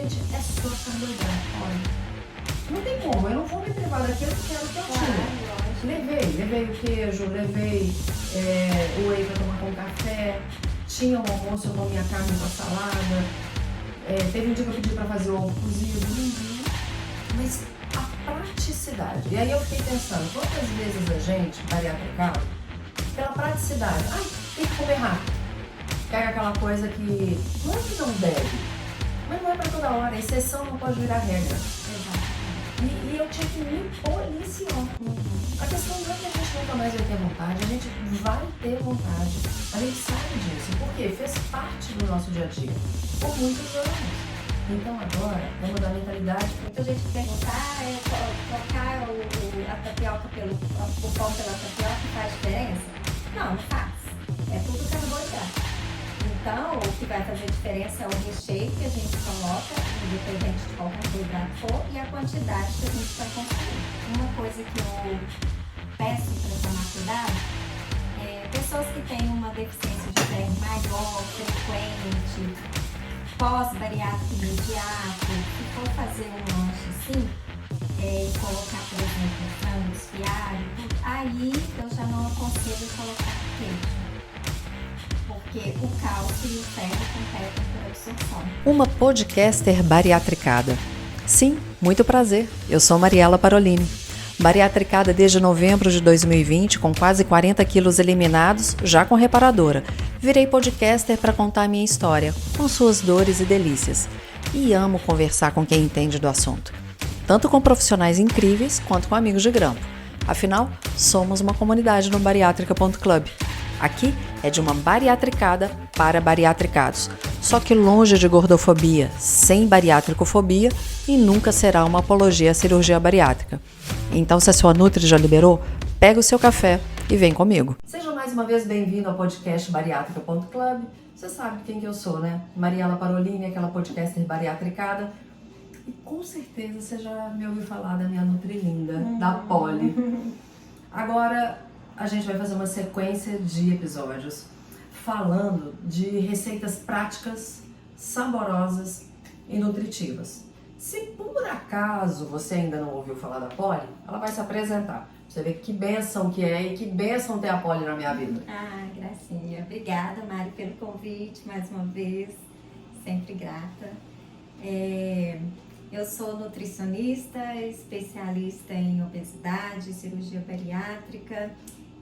Gente, é só carboidrato, olha. Não tem como, eu não vou me privar daquilo porque era o que eu tinha. Levei o queijo, levei o whey para tomar com café, tinha um almoço, eu comia carne com a salada, teve um dia que eu pedi para fazer ovo cozido, mas a praticidade. E aí eu fiquei pensando, quantas vezes a gente, bariátrica, pela praticidade, tem que comer rápido, pega aquela coisa que não é que não deve, mas não é para toda hora, a exceção não pode virar regra. Exato. E eu tinha que me policiar. A questão não é que a gente nunca mais vai ter vontade, a gente vai ter vontade. A gente sabe disso, porque fez parte do nosso dia a dia por muitos anos. Então agora é mudar a mentalidade. Muita gente perguntar, trocar a tapioca o pão pela tapioca faz diferença? Não faz. É tudo carboidrato. Então, o que vai fazer diferença é o recheio que a gente coloca, independente de qual carboidrato for, e a quantidade que a gente vai consumir. Uma coisa que eu peço para tomar cuidado é pessoas que têm uma deficiência de ferro maior, frequente, pós-bariátrico imediato, se for fazer um lanche assim, e colocar, por exemplo, frango desfiado, aí eu já não aconselho colocar queijo. Porque o cálcio e o ferro competem por absorção. Uma podcaster bariatricada. Sim, muito prazer. Eu sou Mariela Parolini. Bariatricada desde novembro de 2020, com quase 40 quilos eliminados, já com reparadora. Virei podcaster para contar a minha história, com suas dores e delícias. E amo conversar com quem entende do assunto. Tanto com profissionais incríveis, quanto com amigos de grampo. Afinal, somos uma comunidade no bariátrica.club. Aqui é de uma bariatricada para bariatricados, só que longe de gordofobia, sem bariátricofobia e nunca será uma apologia à cirurgia bariátrica. Então, se a sua Nutri já liberou, pega o seu café e vem comigo. Seja mais uma vez bem-vindo ao podcast bariátrica.club. Você sabe quem que eu sou, né? Mariela Parolini, aquela podcaster bariatricada. E com certeza você já me ouviu falar da minha Nutri linda, da Poli. Agora a gente vai fazer uma sequência de episódios falando de receitas práticas, saborosas e nutritivas. Se por acaso você ainda não ouviu falar da Poli, ela vai se apresentar. Você vê que bênção que é e que bênção ter a Poli na minha vida. Gracinha. Obrigada, Mari, pelo convite mais uma vez. Sempre grata. Eu sou nutricionista, especialista em obesidade, cirurgia bariátrica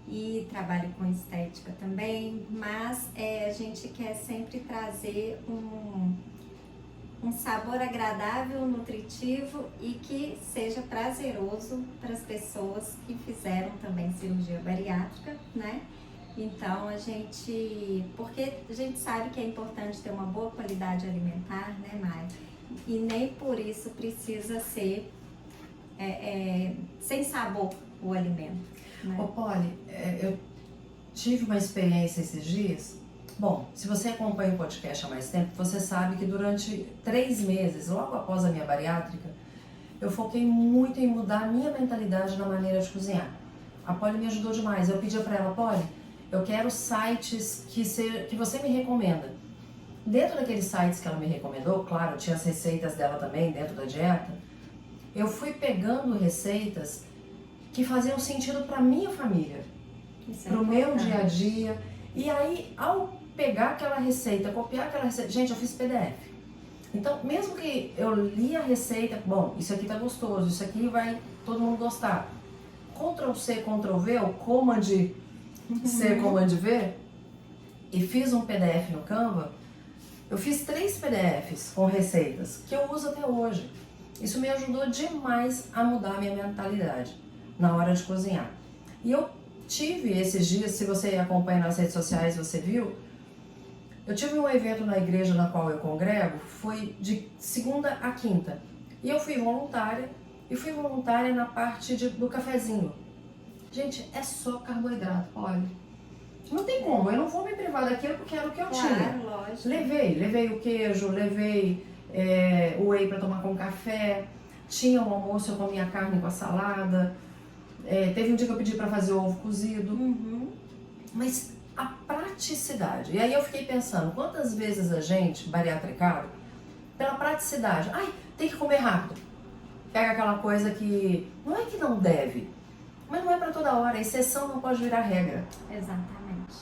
e trabalho com estética também, mas a gente quer sempre trazer um sabor agradável, nutritivo e que seja prazeroso para as pessoas que fizeram também cirurgia bariátrica, né? Então porque a gente sabe que é importante ter uma boa qualidade alimentar, né, Mai? E nem por isso precisa ser sem sabor o alimento. Né? Ô Poli, eu tive uma experiência esses dias. Bom, se você acompanha o podcast há mais tempo, você sabe que durante 3 meses, logo após a minha bariátrica, eu foquei muito em mudar a minha mentalidade na maneira de cozinhar. A Poli me ajudou demais. Eu pedi para ela, Poli, eu quero sites que você me recomenda. Dentro daqueles sites que ela me recomendou, claro, tinha as receitas dela também dentro da dieta, eu fui pegando receitas que faziam sentido para minha família, para o meu dia a dia. E aí, ao pegar aquela receita, copiar aquela receita, gente, eu fiz PDF. Então, mesmo que eu li a receita, bom, isso aqui tá gostoso, isso aqui vai todo mundo gostar. Ctrl C, Ctrl V, ou Command C, Command V, e fiz um PDF no Canva. Eu fiz 3 PDFs com receitas que eu uso até hoje. Isso me ajudou demais a mudar a minha mentalidade na hora de cozinhar. E eu tive esses dias, se você acompanha nas redes sociais, você viu, eu tive um evento na igreja na qual eu congrego, foi de segunda a quinta. E eu fui voluntária na parte do cafezinho. Gente, é só carboidrato, olha. Não tem como, eu não vou me privar daquilo porque era o que eu tinha. Lógico. Levei o queijo, levei o whey para tomar com café, tinha o almoço, eu comia carne com a salada, teve um dia que eu pedi para fazer ovo cozido, mas a praticidade. E aí eu fiquei pensando, quantas vezes a gente, bariatricado, pela praticidade. Ai, tem que comer rápido. Pega aquela coisa que não é que não deve, mas não é para toda hora. A exceção não pode virar regra. Exatamente.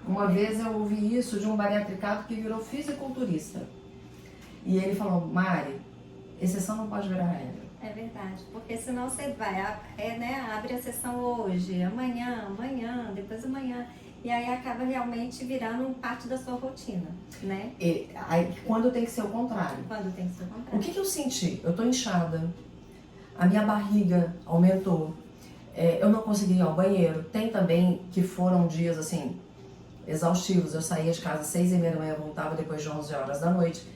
Uma vez eu ouvi isso de um bariatricado que virou fisiculturista. E ele falou, Mari, exceção não pode virar regra. É verdade, porque senão você vai, abre a sessão hoje, amanhã, depois amanhã, e aí acaba realmente virando parte da sua rotina, né? E aí, quando tem que ser o contrário. Quando tem que ser o contrário. O que eu senti? Eu tô inchada, a minha barriga aumentou, eu não consegui ir ao banheiro. Tem também que foram dias assim, exaustivos. Eu saía de casa às 6h30 da manhã, voltava depois de 11 horas da noite.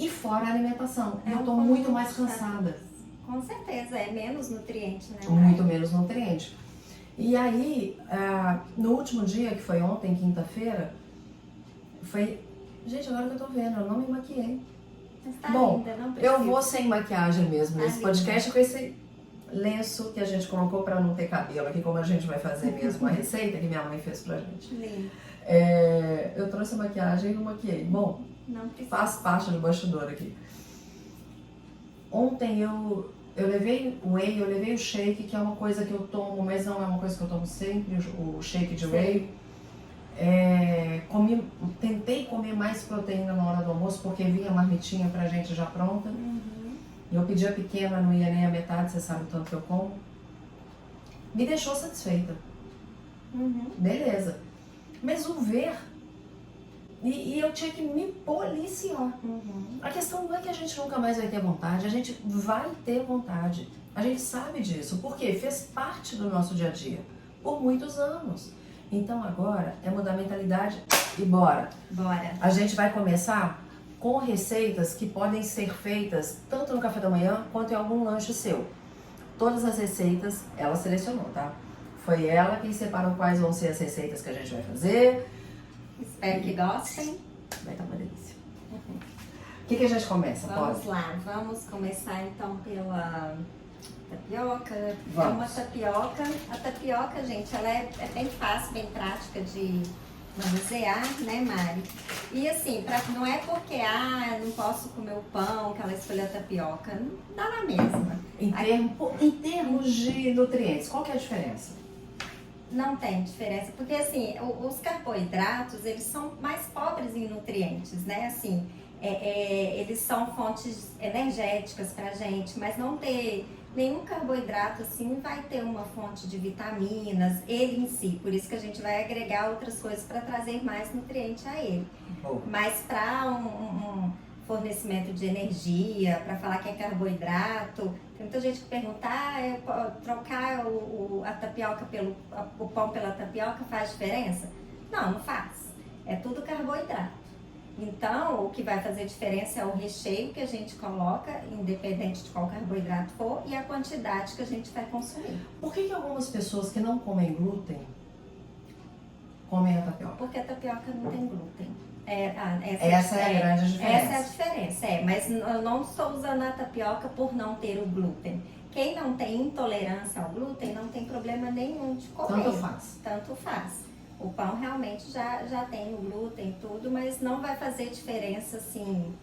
E fora a alimentação, eu tô muito mais cansada. Com certeza, é menos nutriente, né? Muito menos nutriente. E aí, no último dia, que foi ontem, quinta-feira, foi... Gente, agora que eu tô vendo, eu não me maquiei. Mas tá Bom, linda, não eu precisa. vou sem maquiagem mesmo Tá nesse linda. podcast, com esse lenço que a gente colocou pra não ter cabelo aqui, como a gente vai fazer mesmo, a receita que minha mãe fez pra gente. Lindo. Eu trouxe a maquiagem e não maquiei. Bom, Não precisa. faz parte do bastidor aqui. Ontem eu levei o whey, eu levei o shake, que é uma coisa que eu tomo, mas não é uma coisa que eu tomo sempre, o shake de whey. Tentei comer mais proteína na hora do almoço, porque vinha marmitinha pra gente já pronta. Eu pedi a pequena, não ia nem a metade, você sabe o tanto que eu como. Me deixou satisfeita. Beleza. Mas o ver... E eu tinha que me policiar. A questão não é que a gente nunca mais vai ter vontade, a gente vai ter vontade. A gente sabe disso, porque fez parte do nosso dia a dia por muitos anos. Então agora é mudar a mentalidade e bora. Bora. A gente vai começar com receitas que podem ser feitas tanto no café da manhã quanto em algum lanche seu. Todas as receitas ela selecionou, tá? Foi ela quem separou quais vão ser as receitas que a gente vai fazer. Espero que gostem. Vai estar uma delícia. O que a gente começa, Vamos lá, vamos começar então pela tapioca. Vamos. É uma tapioca. A tapioca, gente, ela é bem fácil, bem prática de manusear, né, Mari? E assim, não é porque eu não posso comer o pão que ela escolheu a tapioca. Não dá na mesma. Em termos de nutrientes, qual que é a diferença? Não tem diferença, porque assim, os carboidratos, eles são mais pobres em nutrientes, né? Assim, eles são fontes energéticas pra gente, mas não ter nenhum carboidrato assim vai ter uma fonte de vitaminas, ele em si. Por isso que a gente vai agregar outras coisas para trazer mais nutriente a ele. Mas para um fornecimento de energia, para falar que é carboidrato, tem muita gente que pergunta, trocar a tapioca o pão pela tapioca faz diferença? Não, não faz. É tudo carboidrato. Então, o que vai fazer diferença é o recheio que a gente coloca, independente de qual carboidrato for, e a quantidade que a gente vai consumir. Por que algumas pessoas que não comem glúten comem a tapioca? Porque a tapioca não tem glúten. Essa é a grande diferença. Essa é a diferença, mas eu não estou usando a tapioca por não ter o glúten. Quem não tem intolerância ao glúten não tem problema nenhum de comer. Tanto faz. Tanto faz. O pão realmente já tem o glúten e tudo, mas não vai fazer diferença assim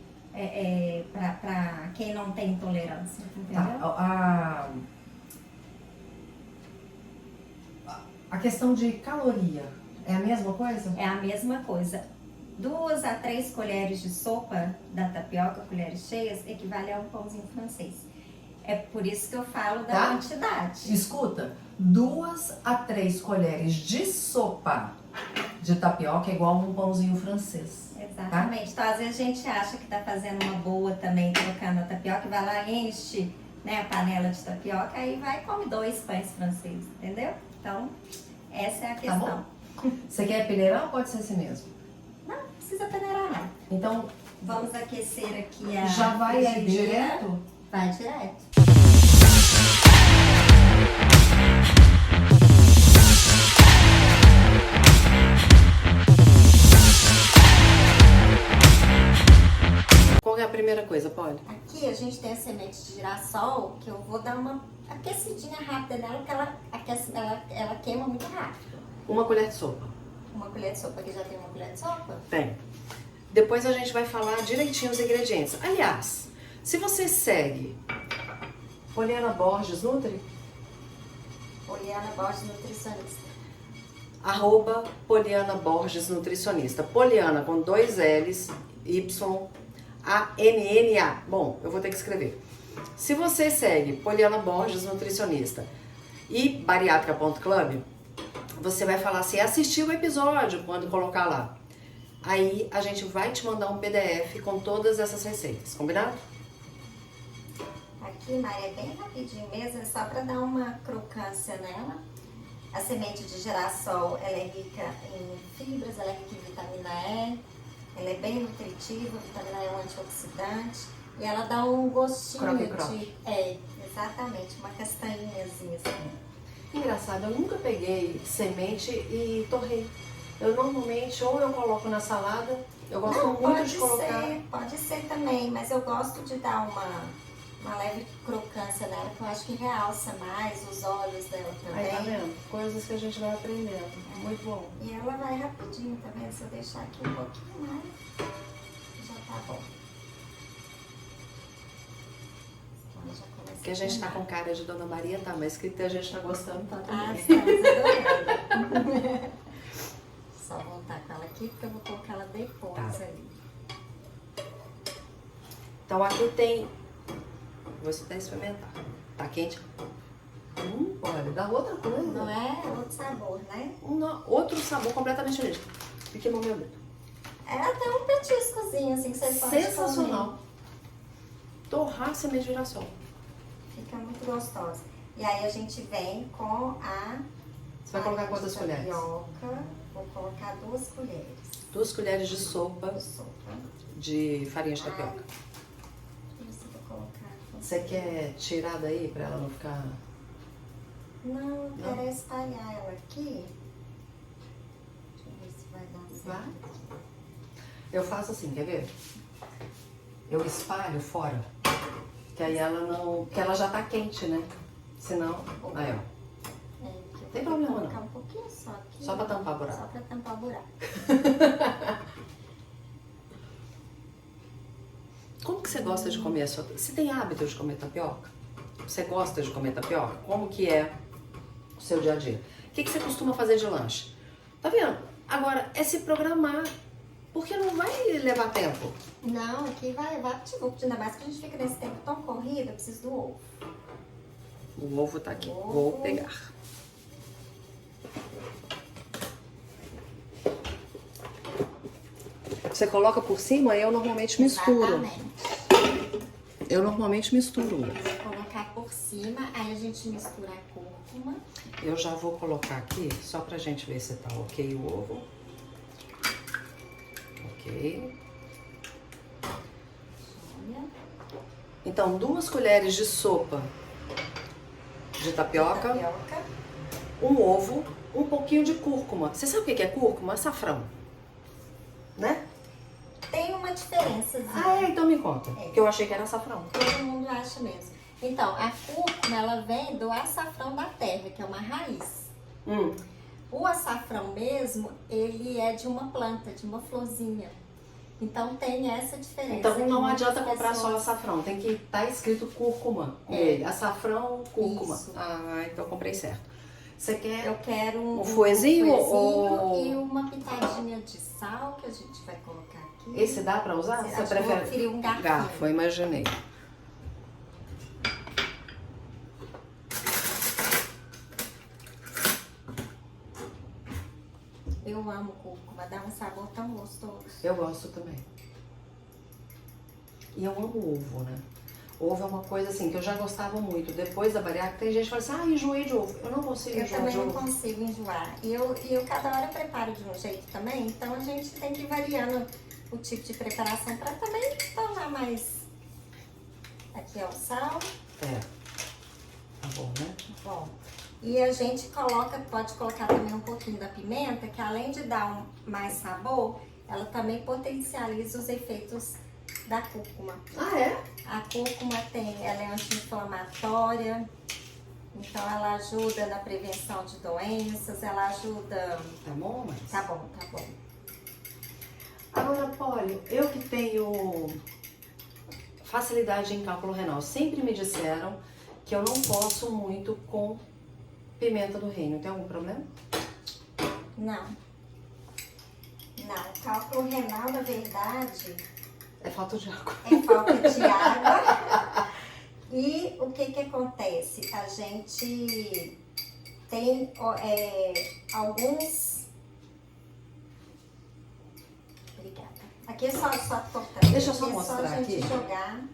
para quem não tem intolerância, entendeu? Tá. A questão de caloria é a mesma coisa? É a mesma coisa. 2 a 3 colheres de sopa da tapioca, colheres cheias, equivale a um pãozinho francês. É por isso que eu falo da quantidade. Escuta, 2 a 3 colheres de sopa de tapioca é igual a um pãozinho francês. Exatamente. Tá? Então, às vezes a gente acha que tá fazendo uma boa também, trocando a tapioca, e vai lá, enche, né, a panela de tapioca, aí vai e come 2 pães franceses, entendeu? Então, essa é a questão. Tá bom? Você quer peneirar ou pode ser assim mesmo? Não precisa peneirar, não. Então, Vamos aquecer aqui a já vai aí frigideira. direto? Vai direto. Qual é a primeira coisa, Polly? Aqui a gente tem a semente de girassol, que eu vou dar uma aquecidinha rápida nela, porque ela queima muito rápido. Uma colher de sopa. Uma colher de sopa, aqui já tem uma colher de sopa? Tem. Depois a gente vai falar direitinho os ingredientes. Aliás, se você segue Poliana Borges Nutri, Poliana Borges Nutricionista. @ Poliana Borges Nutricionista. Poliana com 2 L's, Y-A-N-N-A. Bom, eu vou ter que escrever. Se você segue Poliana Borges Nutricionista e bariátrica.club, você vai falar assim, assistiu o episódio quando colocar lá. Aí a gente vai te mandar um PDF com todas essas receitas, combinado? Aqui, Maria, é bem rapidinho mesmo, é só para dar uma crocância nela. A semente de girassol, ela é rica em fibras, ela é rica em vitamina E, ela é bem nutritiva, vitamina E é um antioxidante e ela dá um gostinho Croque. Exatamente, uma castanhinhazinha assim. Engraçado, eu nunca peguei semente e torrei. Eu normalmente, ou eu coloco na salada, eu gosto muito de colocar... Pode ser também, mas eu gosto de dar uma leve crocância nela, que eu acho que realça mais os olhos dela também. Aí, tá vendo? Coisas que a gente vai aprendendo. Muito bom. E ela vai rapidinho, tá vendo? Se eu deixar aqui um pouquinho mais, já tá bom. Então, já começa Porque a gente tá com cara de Dona Maria, tá, mas que a gente tá gostando, tá Ah, também. estamos adorando. Só voltar com ela aqui, porque eu vou colocar ela depois Tá. ali. Então aqui tem... Vou até experimentar. Tá quente? Olha, dá outra coisa. Não é outro sabor, né? Outro sabor completamente diferente. Fique no meu dedo. É até um petiscozinho, assim, que você pode Sensacional. Torrar semente de girassol. comer. Fica muito gostosa. E aí a gente vem com a... Você vai colocar quantas colheres? Tapioca. Vou colocar 2 colheres. 2 colheres de sopa De sopa. de farinha de tapioca. Isso eu vou colocar. Você quer tirar daí pra ela não ficar... Não, eu quero espalhar ela aqui. Deixa eu ver se vai dar certo. Vai? Eu faço assim, quer ver? Eu espalho fora. Que aí ela não... Porque ela já tá quente, né? Senão... Aí, ó. Tem problema não. Vou colocar um pouquinho só aqui. Só pra tampar o buraco. Só pra tampar o buraco. Como que você gosta de comer a sua... Você tem hábito de comer tapioca? Você gosta de comer tapioca? Como que é o seu dia a dia? O que você costuma fazer de lanche? Tá vendo? Agora, é se programar, porque não vai levar tempo. Não, aqui vai levar tipo, ainda mais que a gente fica nesse tempo tão corrido, eu preciso do ovo. O ovo tá aqui. Ovo. Vou pegar. Você coloca por cima, eu normalmente misturo. Exatamente. Eu normalmente misturo o ovo. Vou colocar por cima, aí a gente mistura a cúrcuma. Eu já vou colocar aqui, só pra gente ver se tá ok o ovo. Ok. Olha. Então, 2 colheres de sopa de tapioca, Tapioca. um ovo, um pouquinho de cúrcuma. Você sabe o que é cúrcuma? Açafrão. Né? Tem uma diferença. Ah, é? Então me conta. Porque eu achei que era açafrão. Todo mundo acha mesmo. Então, a cúrcuma, ela vem do açafrão da terra, que é uma raiz. O açafrão mesmo, ele é de uma planta, de uma florzinha. Então tem essa diferença. Então não que adianta muitas comprar só pessoas- açafrão. Tem que estar escrito cúrcuma É. nele. Açafrão, cúrcuma. Isso. Ah, então eu comprei certo. Você quer... Eu quero Um fuezinho ou- e uma pitadinha de sal que a gente vai colocar aqui. Esse dá pra usar? Acho Você que eu vou prefere? preferir um garfo. Garfo, eu imaginei. Eu amo cúrcuma, dá um sabor tão gostoso. Eu gosto também. E eu amo ovo, né? Ovo é uma coisa assim que eu já gostava muito. Depois da bariátrica, tem gente que fala assim, ah, enjoei de ovo. Eu não consigo Eu enjoar também de não ovo. consigo enjoar. E eu cada hora preparo de um jeito também, então a gente tem que ir variando o tipo de preparação para também tornar mais. Aqui é o sal. É. Tá bom, né? Bom. E a gente pode colocar também um pouquinho da pimenta, que além de dar mais sabor, ela também potencializa os efeitos da cúrcuma. Ah, é? A cúrcuma ela é anti-inflamatória, então ela ajuda na prevenção de doenças, ela ajuda... Tá bom, mas... Tá bom, tá bom. Agora, Polly, eu que tenho facilidade em cálculo renal, sempre me disseram que eu não posso muito com pimenta do reino. Tem algum problema? Não. Não. Cálculo renal, na verdade, É falta de água. é falta de água. E o que acontece? A gente tem alguns... Obrigada. Aqui é só cortar. Deixa eu só aqui mostrar é só a gente aqui. jogar.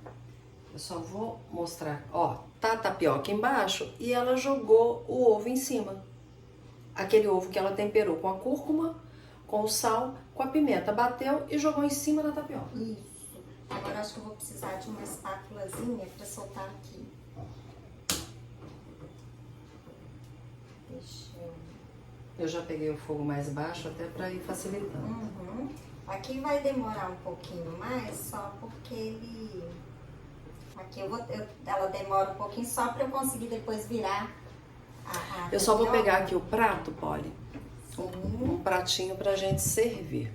Eu só vou mostrar. Ó, tá a tapioca embaixo e ela jogou o ovo em cima. Aquele ovo que ela temperou com a cúrcuma, com o sal, com a pimenta. Bateu e jogou em cima da tapioca. Isso. Agora acho que eu vou precisar de uma espátulazinha para soltar aqui. Deixa eu... Eu já peguei o fogo mais baixo até para ir facilitando. Uhum. Aqui vai demorar um pouquinho mais, só porque ele... Aqui ela demora um pouquinho só para eu conseguir depois virar a Eu só vou tapioca. pegar aqui o prato, Polly. Sim. Um pratinho pra gente servir.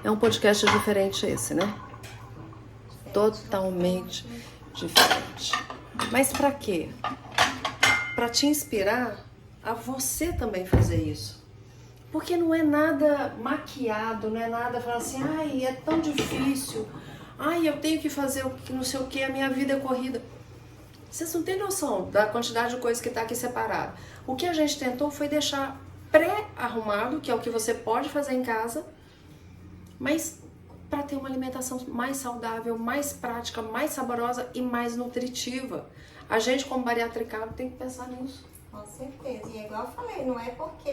É um podcast diferente esse, né? Totalmente diferente. Mas pra quê? Pra te inspirar a você também fazer isso. Porque não é nada maquiado, não é nada falar assim, ai, é tão difícil. Ai, eu tenho que fazer o que não sei o que, a minha vida é corrida. Vocês não têm noção da quantidade de coisas que tá aqui separada. O que a gente tentou foi deixar pré-arrumado, que é o que você pode fazer em casa, mas para ter uma alimentação mais saudável, mais prática, mais saborosa e mais nutritiva. A gente, como bariatricado, tem que pensar nisso. Com certeza. E é igual eu falei, não é porque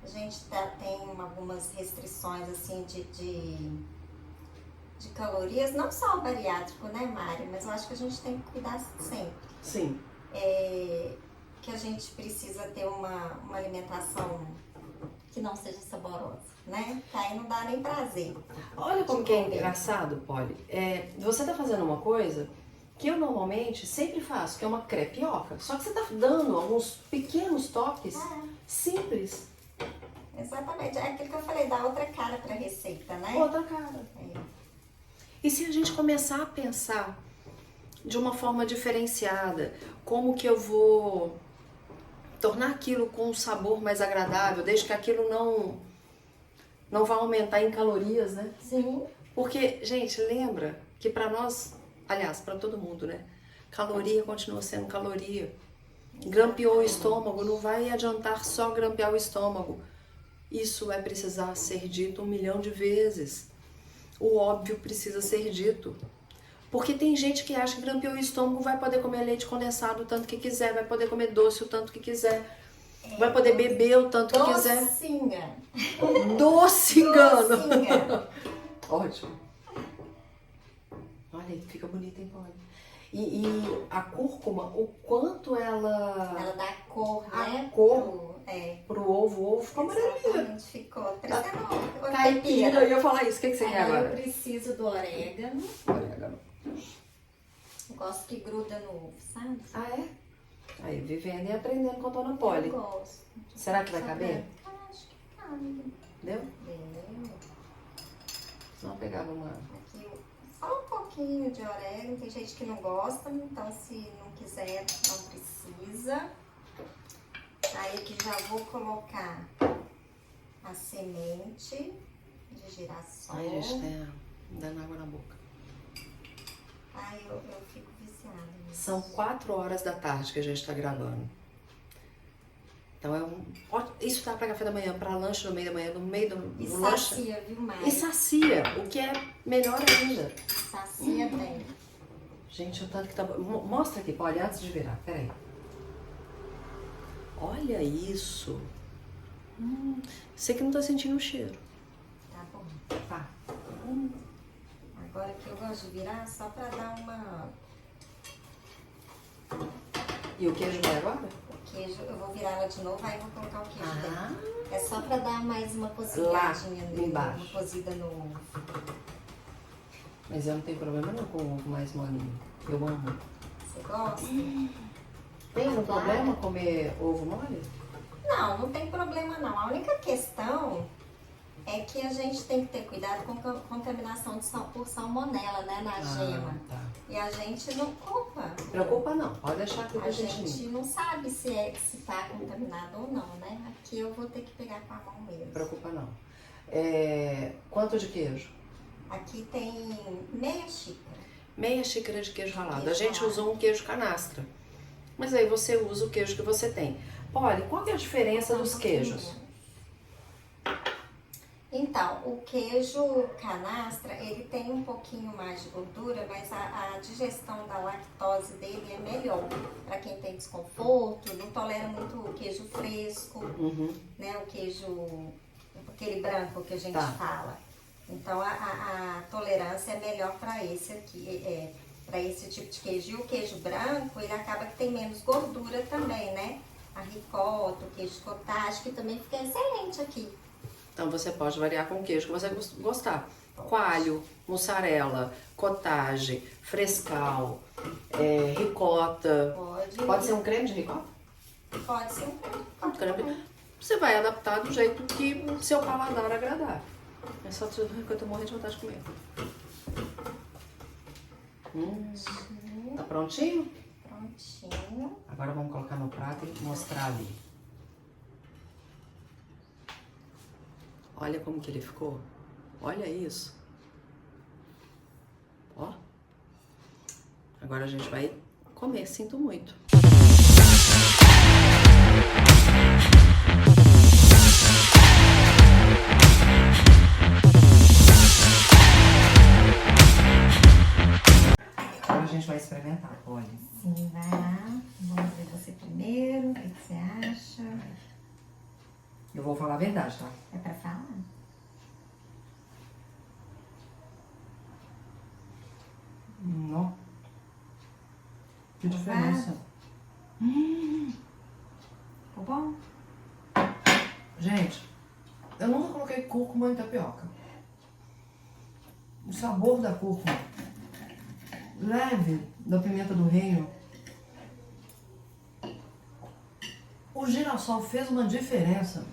a gente tem algumas restrições assim de calorias, não só o bariátrico, né, Mari? Mas eu acho que a gente tem que cuidar sempre. Sim. Que a gente precisa ter uma alimentação que não seja saborosa, né? Que aí não dá nem prazer. Olha como de que é comer. engraçado, Polly. Você tá fazendo uma coisa que eu normalmente sempre faço, que é uma crepioca. Só que você tá dando alguns pequenos toques simples. Exatamente. É aquilo que eu falei, dá outra cara pra receita, né? Outra cara. E se a gente começar a pensar de uma forma diferenciada, como que eu vou tornar aquilo com um sabor mais agradável, desde que aquilo não vá aumentar em calorias, né? Sim. Porque, gente, lembra que pra nós, aliás, pra todo mundo, né? Caloria continua sendo caloria. Grampeou o estômago, não vai adiantar só grampear o estômago. Isso vai precisar ser dito 1 milhão de vezes. O óbvio precisa ser dito. Porque tem gente que acha que grampeou o estômago vai poder comer leite condensado o tanto que quiser, vai poder comer doce o tanto que quiser, vai poder beber o tanto que quiser. Docinha. Doce engano. Docinha. Ótimo. Olha, fica bonita, hein, Polly? E a cúrcuma, o quanto ela dá cor, A né? cor. Pro pro ovo, o ovo ficou maravilhoso. exatamente, ficou parecendo uma Caipira, eu ia falar isso. O que você quer Aí eu agora? preciso do orégano. Orégano. Eu gosto que gruda no ovo, sabe? Ah, é? Aí, vivendo e aprendendo com a Dona Polly. Eu gosto. Será que vai caber? Acho que cabe. Deu? Deu. Senão eu pegava uma... Aqui, só um pouquinho de orégano. Tem gente que não gosta, então se não quiser, não precisa. Aí aqui já vou colocar a semente de girassol. Ai, gente, tá dando água na boca. Ai, eu fico viciada nisso. São 4 horas da tarde que a gente tá gravando. Então isso dá pra café da manhã, pra lanche no meio da manhã, no meio do E lanche. sacia, viu, Mari? E sacia, o que é melhor ainda. Sacia bem. Gente, o tanto que tá bom. Mostra aqui, Polly, antes de virar. Peraí. Olha isso. Você que não tá sentindo o cheiro. Tá bom. Tá. Agora aqui eu gosto de virar só pra dar uma... E o queijo vai agora? O queijo, eu vou virar ela de novo, aí eu vou colocar o queijo Ah. dentro. É só pra dar mais uma cozinhadinha nele, embaixo. uma cozida no ovo. Mas eu não tenho problema não com o ovo mais molinho. Eu amo. Você gosta? Tem algum problema comer ovo mole? Não, não tem problema não. A única questão é que a gente tem que ter cuidado com contaminação por salmonela, né, na gema. Tá. E a gente não culpa. Preocupa não, pode deixar que A gente não sabe se tá contaminado ou não, né? Aqui eu vou ter que pegar com a mão mesmo. Preocupa não. Quanto de queijo? Aqui tem meia xícara. Meia xícara de queijo ralado. Queijo A gente ralado. usou um queijo canastra. Mas aí você usa o queijo que você tem. Polly, qual que é a diferença dos queijos? Então, o queijo canastra, ele tem um pouquinho mais de gordura, mas a digestão da lactose dele é melhor. Para quem tem desconforto, não tolera muito o queijo fresco, né? O queijo, aquele branco que a gente fala. Então, a tolerância é melhor para esse aqui, para esse tipo de queijo. E o queijo branco, ele acaba que tem menos gordura também, né? A ricota, o queijo cottage, que também fica excelente aqui. Então você pode variar com o queijo que você gostar. Coalho, mussarela, cottage, frescal, ricota. Pode ser um creme de ricota? Pode ser um creme. Você vai adaptar do jeito que seu paladar agradar. É só que eu tô morrendo de vontade de comer. Tá prontinho? Prontinho. Agora vamos colocar no prato e mostrar ali. Olha como que ele ficou. Olha isso. Ó. Agora a gente vai comer. Sinto muito. Agora a gente vai experimentar, olha. Sim, vai lá. Vamos ver você primeiro. O que você acha? Eu vou falar a verdade, tá? É pra falar? Não. Que diferença. Ficou bom? Gente, eu nunca coloquei cúrcuma em tapioca. O sabor da cúrcuma, leve da pimenta do reino. O girassol fez uma diferença.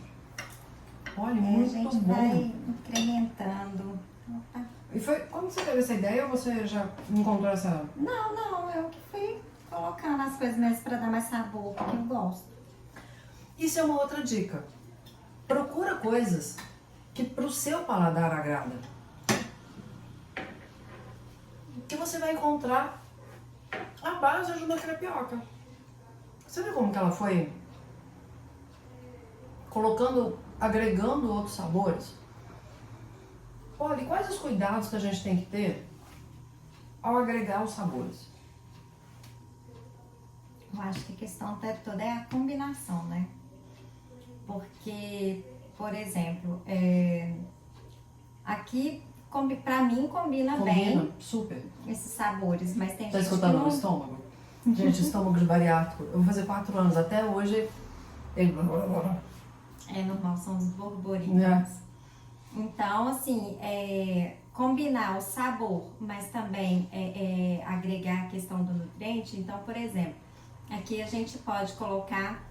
Olha, muito a gente bom. vai incrementando. Opa. E foi, como você teve essa ideia ou você já encontrou essa... Não, eu que fui colocando as coisas mesmo pra dar mais sabor, porque eu gosto. Isso é uma outra dica. Procura coisas que pro seu paladar agrada. Que você vai encontrar a base de uma crepioca. Você viu como que ela foi colocando, agregando outros sabores? Olha, e quais os cuidados que a gente tem que ter ao agregar os sabores? Eu acho que a questão toda é a combinação, né? Porque, por exemplo, aqui pra mim combina bem super. esses sabores, mas tem Tá gente escutando que o não... estômago? Gente, estômago de bariátrico. Eu vou fazer 4 anos. Até hoje, ele... É normal, são os borborinhos. Então, assim, combinar o sabor, mas também agregar a questão do nutriente. Então, por exemplo, aqui a gente pode colocar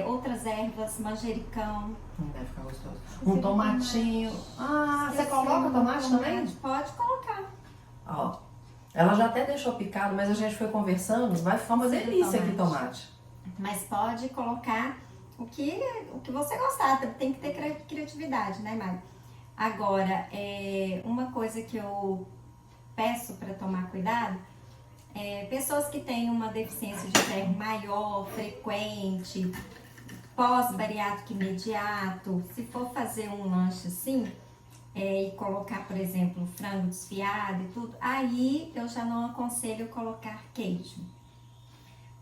outras ervas, manjericão. Deve ficar gostoso. Um tomatinho. Ah, você coloca tomate também? Pode colocar. Ó, ela já até deixou picado, mas a gente foi conversando, vai ficar uma delícia aqui tomate. Mas pode colocar o que você gostar, tem que ter criatividade, né, Mari? Agora, uma coisa que eu peço para tomar cuidado, pessoas que têm uma deficiência de ferro maior, frequente, pós-bariátrico imediato, se for fazer um lanche assim, e colocar, por exemplo, frango desfiado e tudo, aí eu já não aconselho colocar queijo.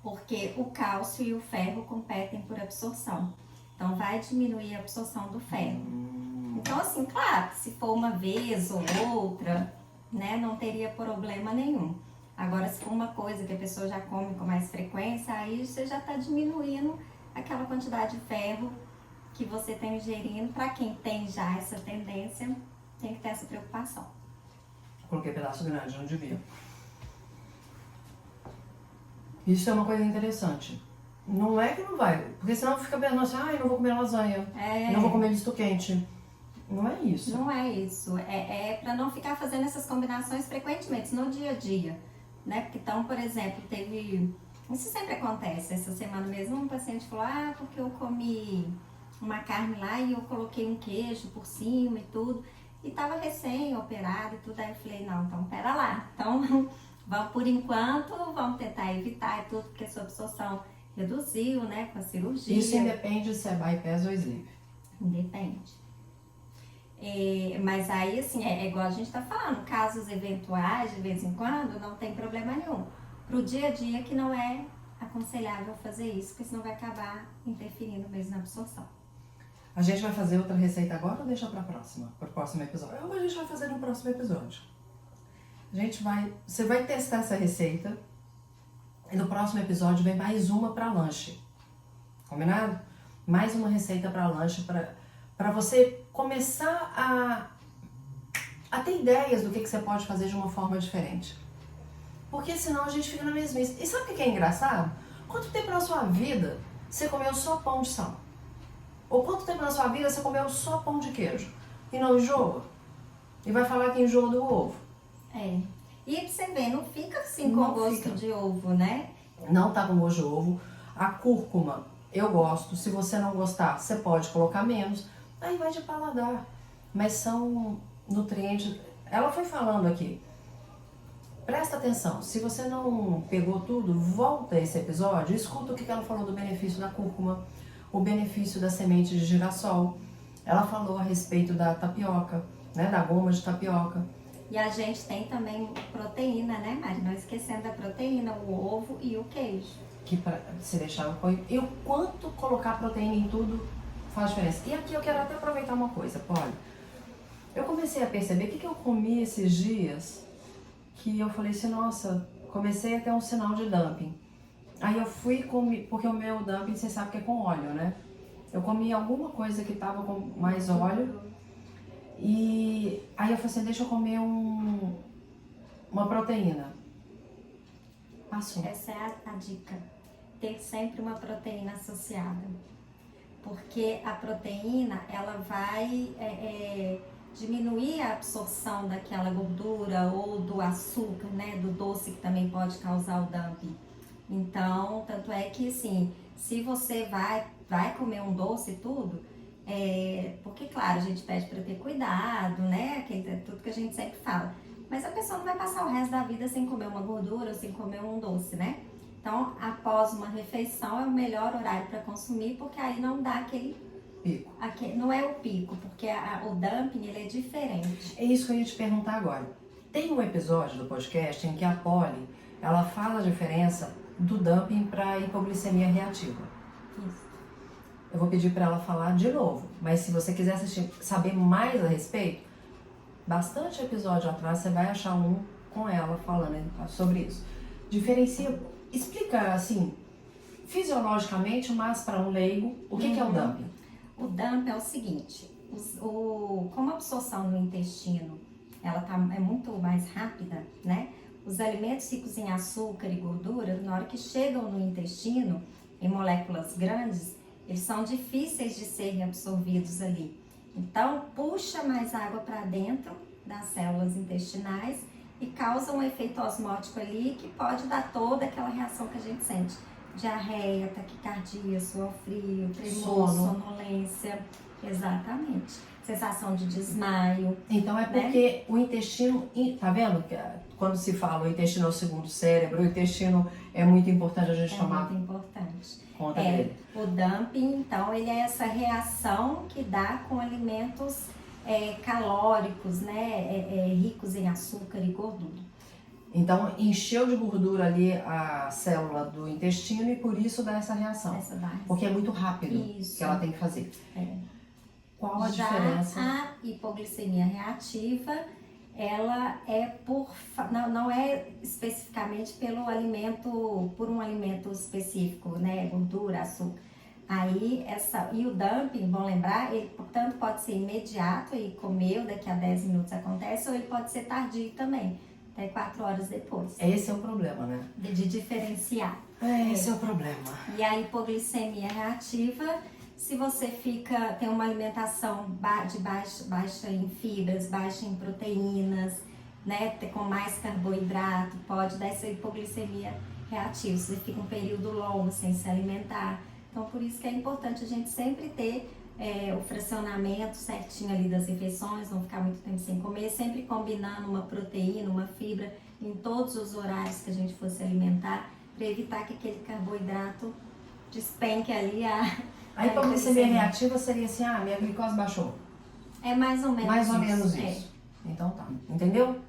Porque o cálcio e o ferro competem por absorção. Então, vai diminuir a absorção do ferro. Então, assim, claro, se for uma vez ou outra, né, não teria problema nenhum. Agora, se for uma coisa que a pessoa já come com mais frequência, aí você já está diminuindo aquela quantidade de ferro que você está ingerindo. Para quem tem já essa tendência, tem que ter essa preocupação. Coloquei pedaço grande, não devia. Isso é uma coisa interessante. Não é que não vai, porque senão fica pensando assim, ah, eu não vou comer lasanha, não vou comer misto quente. Não é isso. Não é isso. É para não ficar fazendo essas combinações frequentemente no dia a dia, né? Porque então, por exemplo, isso sempre acontece. Essa semana mesmo um paciente falou, ah, porque eu comi uma carne lá e eu coloquei um queijo por cima e tudo. E tava recém-operado e tudo. Aí eu falei, não, então pera lá. Então, por enquanto, vamos tentar evitar e tudo, porque a sua absorção reduziu, né, com a cirurgia. Isso independe se é bypass ou sleeve. Independe. Mas aí, assim, é igual a gente tá falando, casos eventuais, de vez em quando, não tem problema nenhum. Pro dia a dia que não é aconselhável fazer isso, porque senão vai acabar interferindo mesmo na absorção. A gente vai fazer outra receita agora ou deixa para o próximo episódio? Ou a gente vai fazer no próximo episódio. Você vai testar essa receita e no próximo episódio vem mais uma para lanche. Combinado? Mais uma receita para lanche para você começar a ter ideias do que você pode fazer de uma forma diferente. Porque senão a gente fica na mesmice. E sabe o que é engraçado? Quanto tempo na sua vida você comeu só pão de sal? Ou quanto tempo na sua vida você comeu só pão de queijo? E não enjoa? E vai falar que enjoa do ovo? E pra você ver, não fica assim com gosto de ovo, né? Não tá com gosto de ovo. A cúrcuma, eu gosto. Se você não gostar, você pode colocar menos. Aí vai de paladar. Mas são nutrientes... Ela foi falando aqui. Presta atenção. Se você não pegou tudo, volta a esse episódio. Escuta o que ela falou do benefício da cúrcuma. O benefício da semente de girassol. Ela falou a respeito da tapioca, né? Da goma de tapioca. E a gente tem também proteína, né, Mari? Não esquecendo da proteína, o ovo e o queijo. Que pra se deixar... E o quanto colocar proteína em tudo faz diferença. E aqui eu quero até aproveitar uma coisa, Polly. Eu comecei a perceber o que eu comi esses dias que eu falei assim, nossa, comecei a ter um sinal de dumping. Aí eu fui comer, porque o meu dumping, você sabe que é com óleo, né? Eu comi alguma coisa que tava com mais óleo. E aí eu falei assim, deixa eu comer uma proteína. Passou. Essa é a dica. Ter sempre uma proteína associada. Porque a proteína, ela vai diminuir a absorção daquela gordura ou do açúcar, né? Do doce que também pode causar o dumping. Então, tanto é que, assim, se você vai comer um doce e tudo, porque, claro, a gente pede para ter cuidado, né? Tudo que a gente sempre fala. Mas a pessoa não vai passar o resto da vida sem comer uma gordura ou sem comer um doce, né? Então, após uma refeição é o melhor horário para consumir, porque aí não dá aquele pico. Não é o pico, porque o dumping, ele é diferente. É isso que eu ia te perguntar agora. Tem um episódio do podcast em que a Polly, ela fala a diferença do dumping para hipoglicemia reativa. Isso. Eu vou pedir para ela falar de novo, mas se você quiser saber mais a respeito, bastante episódio atrás você vai achar um com ela falando sobre isso. Diferencia, explica assim, fisiologicamente, mas para um leigo, o que é o dumping? O dumping é o seguinte, como a absorção no intestino ela é muito mais rápida, né? Os alimentos ricos em açúcar e gordura, na hora que chegam no intestino, em moléculas grandes, eles são difíceis de serem absorvidos ali. Então, puxa mais água para dentro das células intestinais e causa um efeito osmótico ali que pode dar toda aquela reação que a gente sente. Diarreia, taquicardia, suor frio, tremor, sonolência. Exatamente. Sensação de desmaio. Então é porque o intestino, tá vendo? Quando se fala o intestino é o segundo cérebro, o intestino é muito importante a gente tomar. É muito importante. Conta dele. O dumping, então, ele é essa reação que dá com alimentos calóricos, né? Ricos em açúcar e gordura. Então, encheu de gordura ali a célula do intestino e por isso dá essa reação. Porque é muito rápido que ela tem que fazer. Qual a diferença? A hipoglicemia reativa, ela não é especificamente por um alimento específico, né? Gordura, açúcar. E o dumping, bom lembrar, ele portanto pode ser imediato e comeu, daqui a 10 minutos acontece, ou ele pode ser tardio também, até 4 horas depois. Esse é o problema, né? De diferenciar. Esse é o problema. E a hipoglicemia reativa, se você tem uma alimentação baixa em fibras, baixa em proteínas, né, com mais carboidrato, pode dar essa hipoglicemia reativa. Você fica um período longo sem se alimentar. Então, por isso que é importante a gente sempre ter o fracionamento certinho ali das refeições, não ficar muito tempo sem comer, sempre combinando uma proteína, uma fibra em todos os horários que a gente for se alimentar, para evitar que aquele carboidrato despenque ali A hipoglicemia reativa seria assim, minha glicose baixou. É mais ou menos isso. Mais ou menos isso. Então tá, entendeu?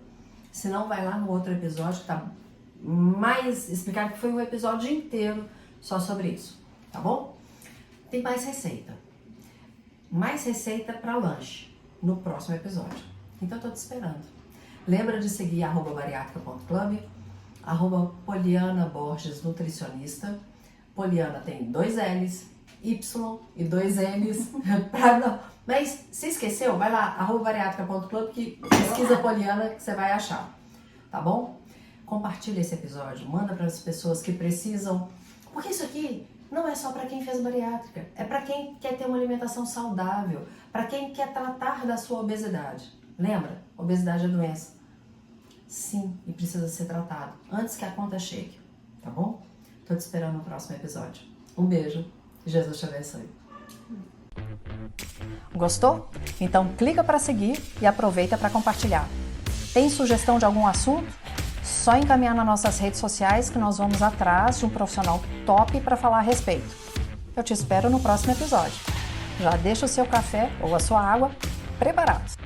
Se não, vai lá no outro episódio que tá mais explicado, que foi um episódio inteiro só sobre isso, tá bom? Tem mais receita. Mais receita para lanche no próximo episódio. Então eu tô te esperando. Lembra de seguir @bariátrica.club, @Poliana Borges Nutricionista. Poliana tem 2 L's, Y e 2 N's. Mas se esqueceu, vai lá, @bariátrica.club, que pesquisa Poliana que você vai achar. Tá bom? Compartilha esse episódio, manda para as pessoas que precisam. Porque isso aqui não é só para quem fez bariátrica, é para quem quer ter uma alimentação saudável, para quem quer tratar da sua obesidade. Lembra? Obesidade é doença. Sim, e precisa ser tratado antes que a conta chegue, tá bom? Tô te esperando no próximo episódio. Um beijo, Jesus te abençoe. Gostou? Então clica para seguir e aproveita para compartilhar. Tem sugestão de algum assunto? Só encaminhar nas nossas redes sociais que nós vamos atrás de um profissional top para falar a respeito. Eu te espero no próximo episódio. Já deixa o seu café ou a sua água preparados.